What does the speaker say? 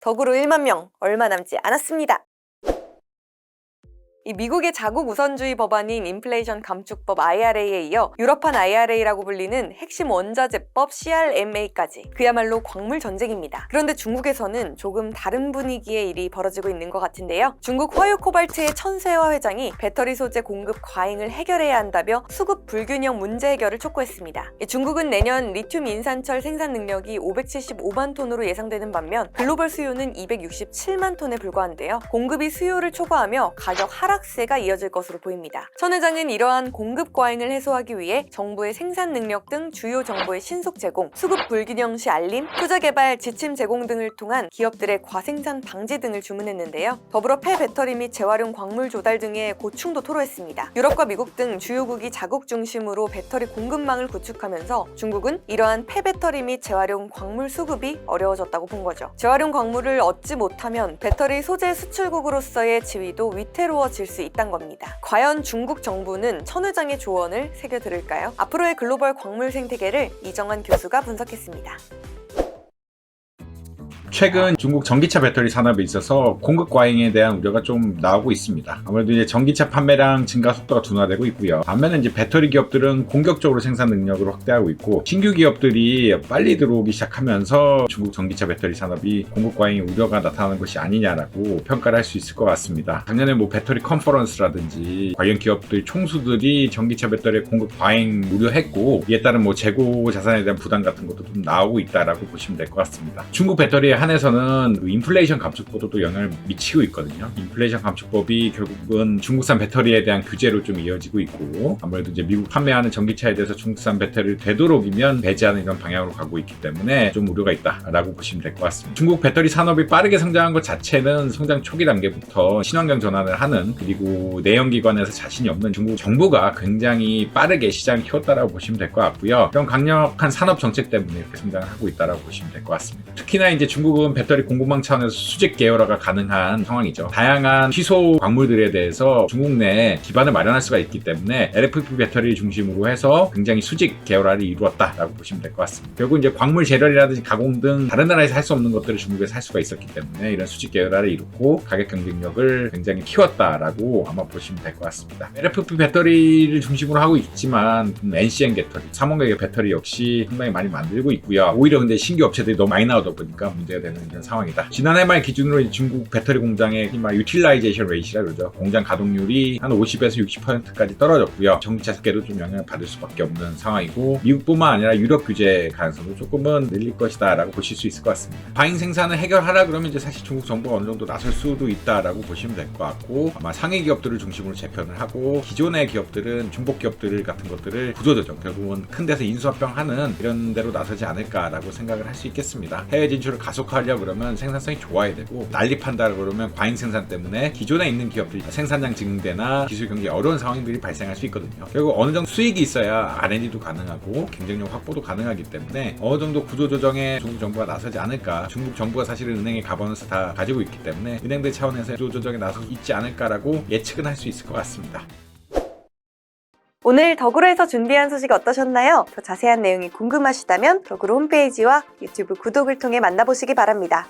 덕으로 1만 명 얼마 남지 않았습니다. 이 미국의 자국 우선주의 법안인 인플레이션 감축법 IRA에 이어 유럽판 IRA라고 불리는 핵심 원자재법 CRMA까지 그야말로 광물 전쟁입니다. 그런데 중국에서는 조금 다른 분위기의 일이 벌어지고 있는 것 같은데요. 중국 화요코발트의 천세화 회장이 배터리 소재 공급 과잉을 해결해야 한다며 수급 불균형 문제 해결을 촉구했습니다. 중국은 내년 리튬 인산철 생산 능력이 575만 톤으로 예상되는 반면 글로벌 수요는 267만 톤에 불과한데요. 공급이 수요를 초과하며 가격 하락세가 이어질 것으로 보입니다. 천 회장은 이러한 공급 과잉을 해소하기 위해 정부의 생산 능력 등 주요 정보의 신속 제공, 수급 불균형 시 알림, 투자 개발, 지침 제공 등을 통한 기업들의 과생산 방지 등을 주문했는데요. 더불어 폐배터리 및 재활용 광물 조달 등의 고충도 토로했습니다. 유럽과 미국 등 주요국이 자국 중심으로 배터리 공급망을 구축하면서 중국은 이러한 폐배터리 및 재활용 광물 수급이 어려워졌다고 본 거죠. 재활용 광물을 얻지 못하면 배터리 소재 수출국으로서의 지위도 위태로워질 수 있다는 겁니다. 과연 중국 정부는 천 회장의 조언을 새겨들을까요? 앞으로의 글로벌 광물 생태계를 이정환 교수가 분석했습니다. 최근 중국 전기차 배터리 산업에 있어서 공급 과잉에 대한 우려가 좀 나오고 있습니다. 아무래도 이제 전기차 판매량 증가 속도가 둔화되고 있고요. 반면에 이제 배터리 기업들은 공격적으로 생산 능력을 확대하고 있고 신규 기업들이 빨리 들어오기 시작하면서 중국 전기차 배터리 산업이 공급 과잉 우려가 나타나는 것이 아니냐라고 평가를 할 수 있을 것 같습니다. 작년에 배터리 컨퍼런스라든지 관련 기업들 총수들이 전기차 배터리 공급 과잉 우려했고 이에 따른 재고 자산에 대한 부담 같은 것도 좀 나오고 있다라고 보시면 될 것 같습니다. 중국 배터리의 한에서는 인플레이션 감축법도 영향을 미치고 있거든요. 인플레이션 감축법이 결국은 중국산 배터리에 대한 규제로 좀 이어지고 있고 아무래도 이제 미국 판매하는 전기차에 대해서 중국산 배터리를 되도록이면 배제하는 이런 방향으로 가고 있기 때문에 좀 우려가 있다라고 보시면 될 것 같습니다. 중국 배터리 산업이 빠르게 성장한 것 자체는 성장 초기 단계부터 친환경 전환을 하는 그리고 내연기관에서 자신이 없는 중국 정부가 굉장히 빠르게 시장을 키웠다라고 보시면 될 것 같고요. 이런 강력한 산업 정책 때문에 이렇게 성장을 하고 있다라고 보시면 될 것 같습니다. 특히나 이제 중국은 배터리 공급망 차원에서 수직 계열화가 가능한 상황이죠. 다양한 희소 광물들에 대해서 중국 내에 기반을 마련할 수가 있기 때문에 LFP 배터리 중심으로 해서 굉장히 수직 계열화를 이루었다라고 보시면 될 것 같습니다. 결국 이제 광물 재련이라든지 가공 등 다른 나라에서 할 수 없는 것들을 중국에서 할 수가 있었기 때문에 이런 수직 계열화를 이뤘고 가격 경쟁력을 굉장히 키웠다라고 아마 보시면 될 것 같습니다. LFP 배터리를 중심으로 하고 있지만 NCM 배터리, 삼원가계 배터리 역시 상당히 많이 만들고 있고요. 오히려 근데 신규 업체들이 너무 많이 나오다 보니까 문제가 되는 이런 상황이다. 지난해 말 기준으로 중국 배터리 공장의 유틸라이제이션 레이시라 그러죠. 공장 가동률이 한 50에서 60%까지 떨어졌고요. 전기차계도 좀 영향을 받을 수밖에 없는 상황이고 미국뿐만 아니라 유럽 규제 가능성도 조금은 늘릴 것이다 라고 보실 수 있을 것 같습니다. 과잉 생산을 해결하라 그러면 이제 사실 중국 정부가 어느 정도 나설 수도 있다라고 보시면 될 것 같고 아마 상위 기업들을 중심으로 재편을 하고 기존의 기업들은 중복 기업들 같은 것들을 구조조정 결국은 큰 데서 인수합병하는 이런 데로 나서지 않을까라고 생각을 할 수 있겠습니다. 해외 진출을 가속화하려고 그러면 생산성이 좋아야 되고 난립한다 그러면 과잉 생산 때문에 기존에 있는 기업들이 생산량 증대나 기술 경쟁이 어려운 상황들이 발생할 수 있거든요. 결국 어느 정도 수익이 있어야 R&D도 가능하고 경쟁력 확보도 가능하기 때문에 어느 정도 구조조정에 중국 정부가 나서지 않을까. 중국 정부가 사실은 은행의 가버넌스 다 가지고 있기 때문에 은행들 차원에서 구조조정에 나서 있지 않을까라고 예측은 할 수 있을 것 같습니다. 오늘 덕으로에서 준비한 소식 어떠셨나요? 더 자세한 내용이 궁금하시다면 덕으로 홈페이지와 유튜브 구독을 통해 만나보시기 바랍니다.